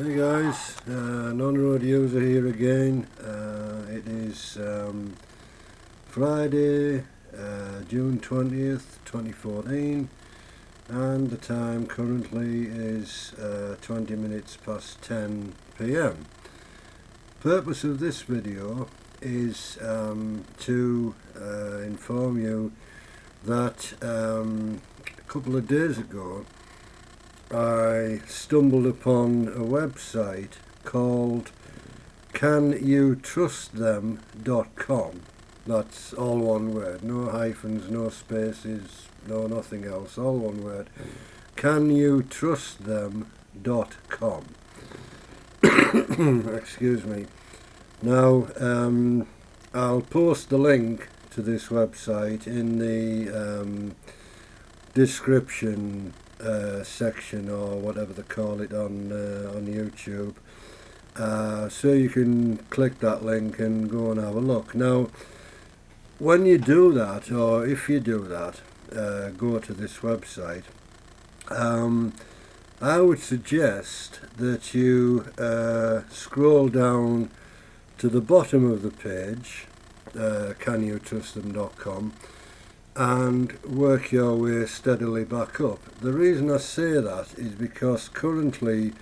Hey guys, non-road user here again. It is Friday, June 20th, 2014, and the time currently is 20 minutes past 10 p.m. Purpose of this video is to inform you that a couple of days ago I stumbled upon a website called canyoutrustthem.com. That's all one word, no hyphens, no spaces, no nothing else, all one word. Canyoutrustthem.com. Excuse me. Now, I'll post the link to this website in the description section, or whatever they call it on YouTube, so you can click that link and go and have a look. Now, when you do that, or if you do that, go to this website, I would suggest that you scroll down to the bottom of the page, canyoutrustthem.com, and work your way steadily back up. The reason I say that is because currently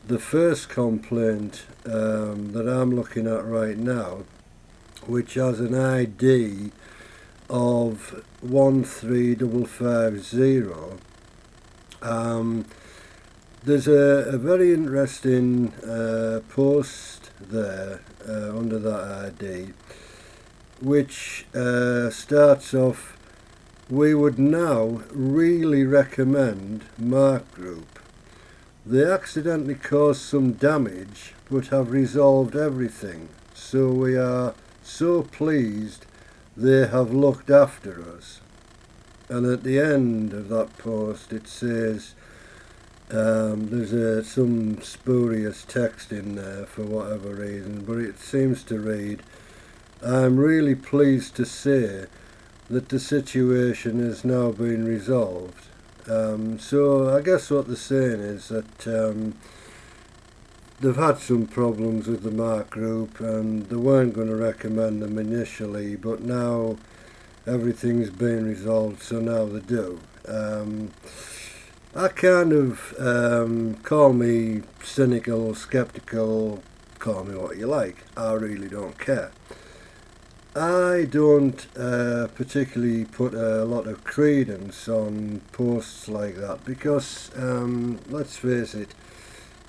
the first complaint that I'm looking at right now, which has an ID of 13550, there's a very interesting post there under that ID, which starts off: "We would now really recommend Mark Group. They accidentally caused some damage but have resolved everything, so we are so pleased they have looked after us." And at the end of that post it says, there's some spurious text in there for whatever reason, but it seems to read, "I'm really pleased to say that the situation has now been resolved." So I guess what they're saying is that they've had some problems with the Mark Group and they weren't going to recommend them initially, but now everything's been resolved, so now they do. I kind of, call me cynical, skeptical, call me what you like, I really don't care. I don't particularly put a lot of credence on posts like that because, let's face it,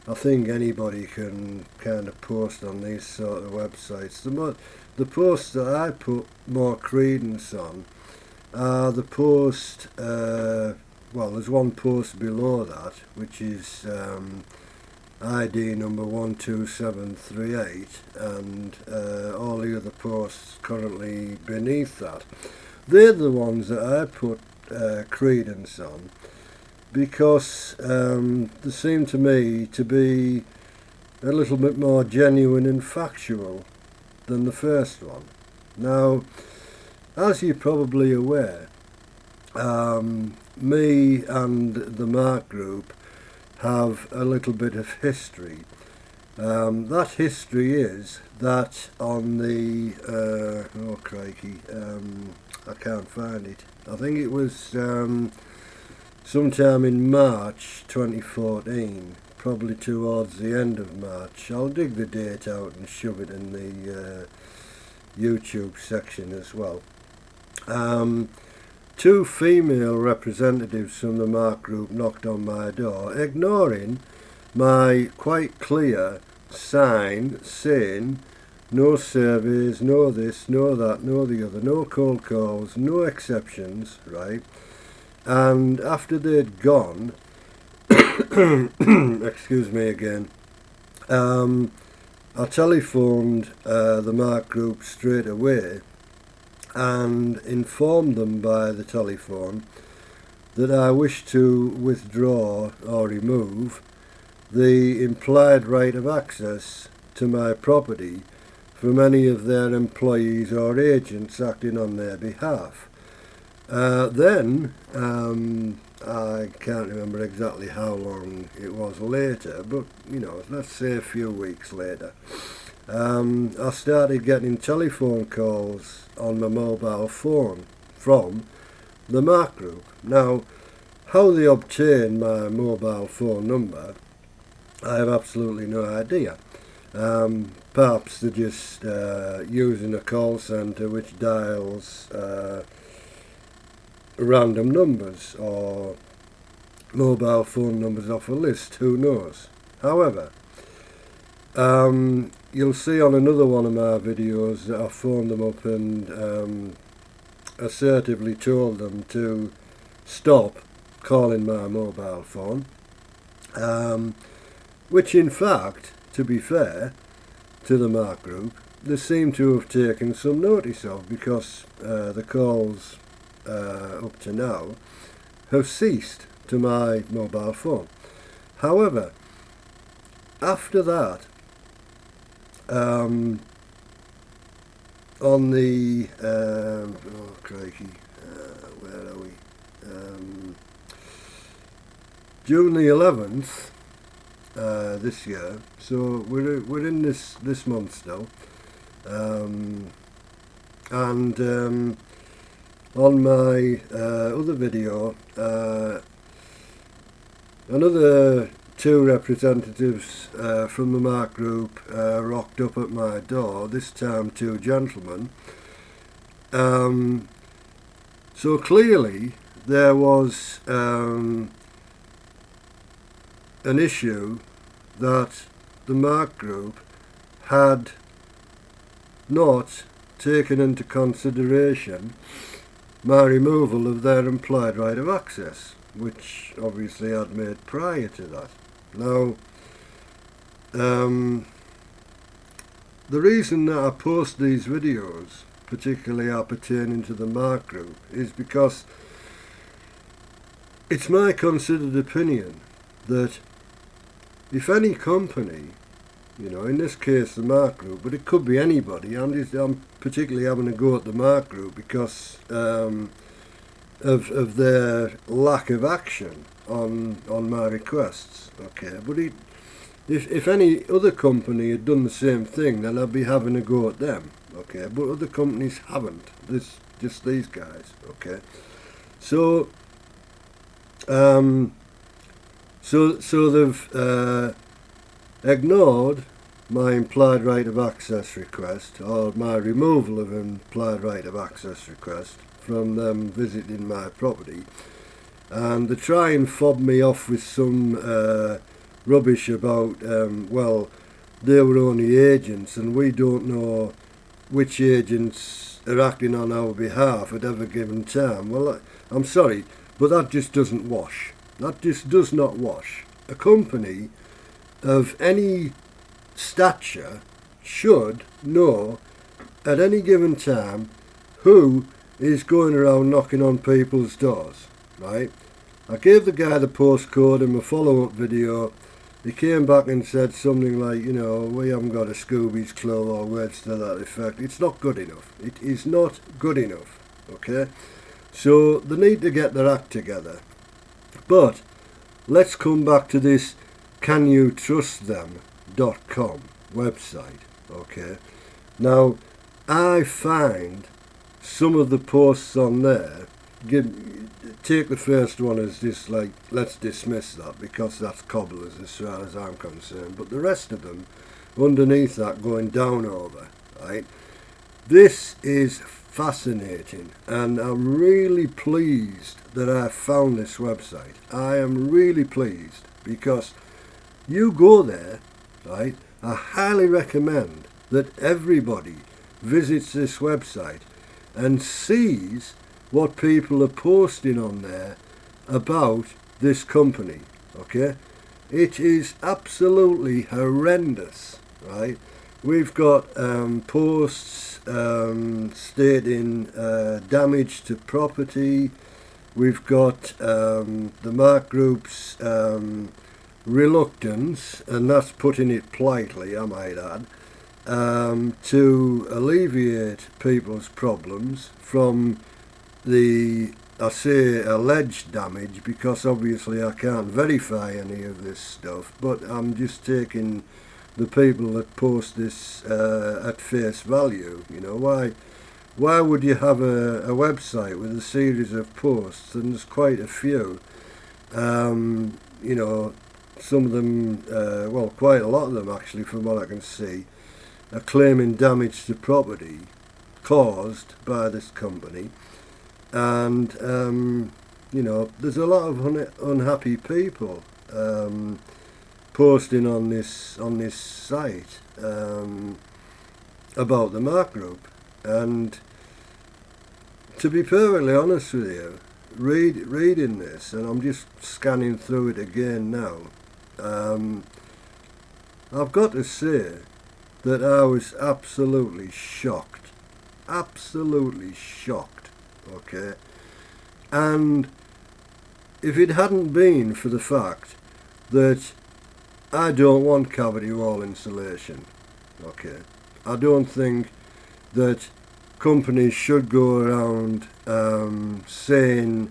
I think anybody can kind of post on these sort of websites. The posts that I put more credence on are the post, well, there's one post below that, which is ID number 12738, and all the other posts currently beneath that. They're the ones that I put credence on because they seem to me to be a little bit more genuine and factual than the first one. Now, as you're probably aware, me and the Mark Group have a little bit of history. That history is that on the oh crikey, I can't find it. I think it was sometime in March 2014, probably towards the end of March. I'll dig the date out and shove it in the YouTube section as well. Two female representatives from the Mark Group knocked on my door, ignoring my quite clear sign saying no surveys, no this, no that, no the other, no cold calls, no exceptions, right? And after they'd gone, excuse me again, I telephoned the Mark Group straight away and informed them by the telephone that I wish to withdraw or remove the implied right of access to my property from any of their employees or agents acting on their behalf. Then I can't remember exactly how long it was later, but you know, let's say a few weeks later, I started getting telephone calls on my mobile phone from the Mark group. Now, how they obtained my mobile phone number, I have absolutely no idea. Perhaps they're just using a call centre which dials random numbers or mobile phone numbers off a list, who knows. However, you'll see on another one of my videos that I phoned them up and assertively told them to stop calling my mobile phone, which in fact, to be fair to the Mark group, they seem to have taken some notice of, because the calls up to now have ceased to my mobile phone. However, after that, on the oh crikey, where are we? June the 11th this year. So we're in this month still, and on my other video, another two representatives from the Mark group rocked up at my door, this time two gentlemen. So clearly there was an issue that the Mark group had not taken into consideration my removal of their implied right of access, which obviously I'd made prior to that. Now, the reason that I post these videos, particularly appertaining to the Mark group, is because it's my considered opinion that if any company, you know, in this case the Mark group, but it could be anybody, I'm particularly having a go at the Mark group because of their lack of action on my requests. Okay, but if any other company had done the same thing, then I'd be having a go at them. Okay, but other companies haven't. This just these guys. Okay, so so they've ignored my implied right of access request, or my removal of implied right of access request from them visiting my property, and they try and fob me off with some rubbish about well, they were only agents and we don't know which agents are acting on our behalf at every given time. Well, I'm sorry, but that just doesn't wash. That just does not wash. A company of any stature should know at any given time who is going around knocking on people's doors, right? I gave the guy the postcode in my follow-up video. He came back and said something like, you know, we haven't got a Scooby's clue or words to that effect. It's not good enough. It is not good enough, okay? So they need to get their act together. But let's come back to this canyoutrustthem.com website, okay? Now, I find some of the posts on there, take the first one as just like, let's dismiss that because that's cobblers as far as I'm concerned, but the rest of them underneath that going down over, right? This is fascinating, and I'm really pleased that I found this website. I am really pleased because you go there, right? I highly recommend that everybody visits this website and sees what people are posting on there about this company, okay? It is absolutely horrendous, right? We've got posts stating damage to property. We've got the Mark Group's reluctance, and that's putting it politely, I might add, to alleviate people's problems from the I say alleged damage because obviously I can't verify any of this stuff, but I'm just taking the people that post this at face value. You know, why would you have a website with a series of posts, and there's quite a few, you know, some of them, well, quite a lot of them actually, from what I can see, are claiming damage to property caused by this company. And you know, there's a lot of unhappy people posting on this site about the Mark Group. And to be perfectly honest with you, reading this, and I'm just scanning through it again now, I've got to say that I was absolutely shocked. Absolutely shocked. Okay, and if it hadn't been for the fact that I don't want cavity wall insulation, okay, I don't think that companies should go around saying,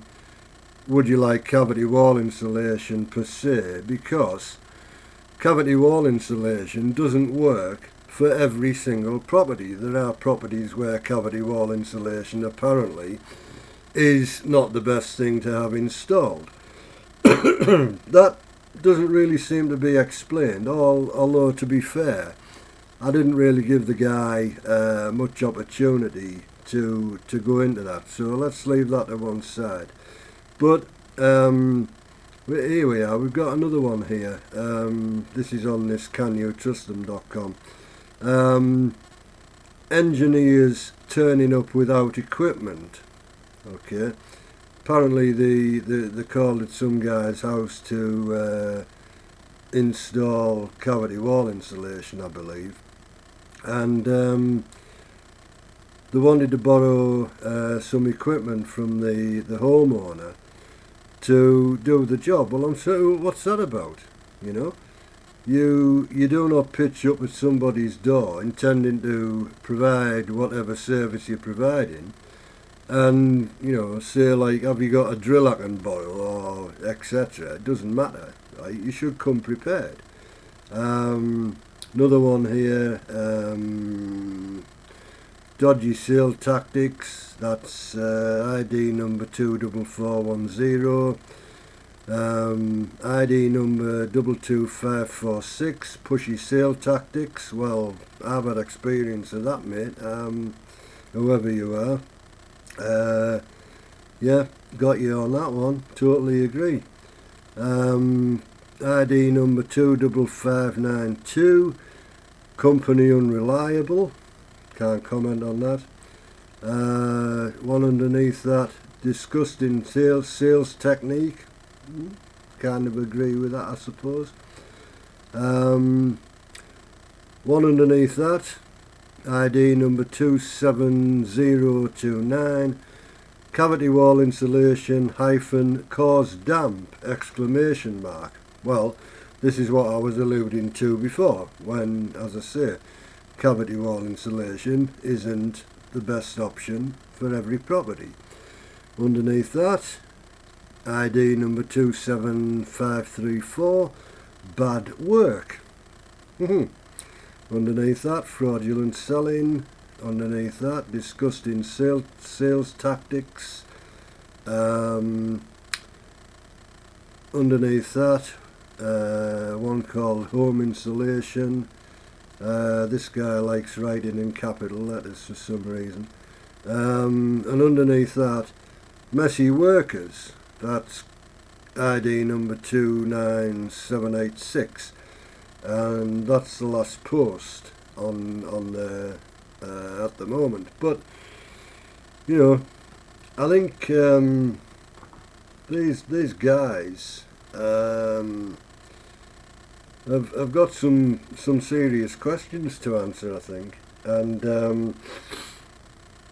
would you like cavity wall insulation per se, because cavity wall insulation doesn't work for every single property. There are properties where cavity wall insulation apparently is not the best thing to have installed. That doesn't really seem to be explained, although to be fair, I didn't really give the guy much opportunity to go into that, so let's leave that to one side. But here we are, we've got another one here. This is on this canyoutrustthem.com. Engineers turning up without equipment. Okay, apparently they called at some guy's house to install cavity wall insulation, I believe, and they wanted to borrow some equipment from the homeowner to do the job. Well, I'm sorry, what's that about? You know, you do not pitch up at somebody's door intending to provide whatever service you're providing, and you know, say like, have you got a drill I can borrow, or etc. It doesn't matter, right? You should come prepared. Another one here, dodgy sale tactics, that's ID number 24410, ID number 22546, pushy sale tactics. Well, I've had experience of that, mate, whoever you are. Yeah, got you on that one, totally agree. ID number 25592, company unreliable, can't comment on that. One underneath that, disgusting sales technique, kind of agree with that, I suppose. One underneath that, ID number 27029, cavity wall insulation cause damp, exclamation mark. Well, this is what I was alluding to before, when, as I say, cavity wall insulation isn't the best option for every property. Underneath that, ID number 27534, bad work. Underneath that, fraudulent selling. Underneath that, disgusting sales tactics. Underneath that, one called home insulation. This guy likes writing in capital letters for some reason. And underneath that, messy workers. That's ID number 29786. And that's the last post on there at the moment. But you know, I think these guys have got some serious questions to answer, I think, and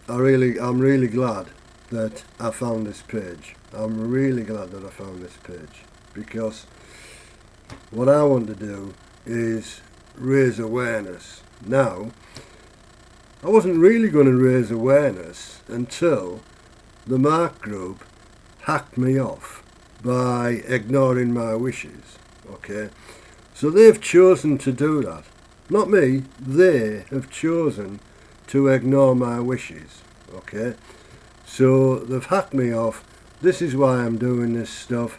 I'm really glad that I found this page. I'm really glad that I found this page, because what I want to do is raise awareness. Now, I wasn't really going to raise awareness until the Mark Group hacked me off by ignoring my wishes. Okay, so they've chosen to do that. Not me, they have chosen to ignore my wishes. Okay, so they've hacked me off. This is why I'm doing this stuff.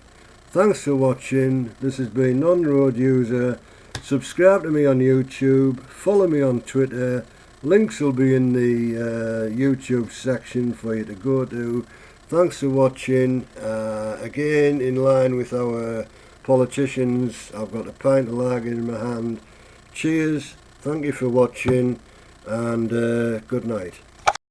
Thanks for watching. This has been Non-Road User. Subscribe to me on YouTube, follow me on Twitter. Links will be in the YouTube section for you to go to. Thanks for watching. Again, in line with our politicians, I've got a pint of lager in my hand. Cheers, thank you for watching, and good night.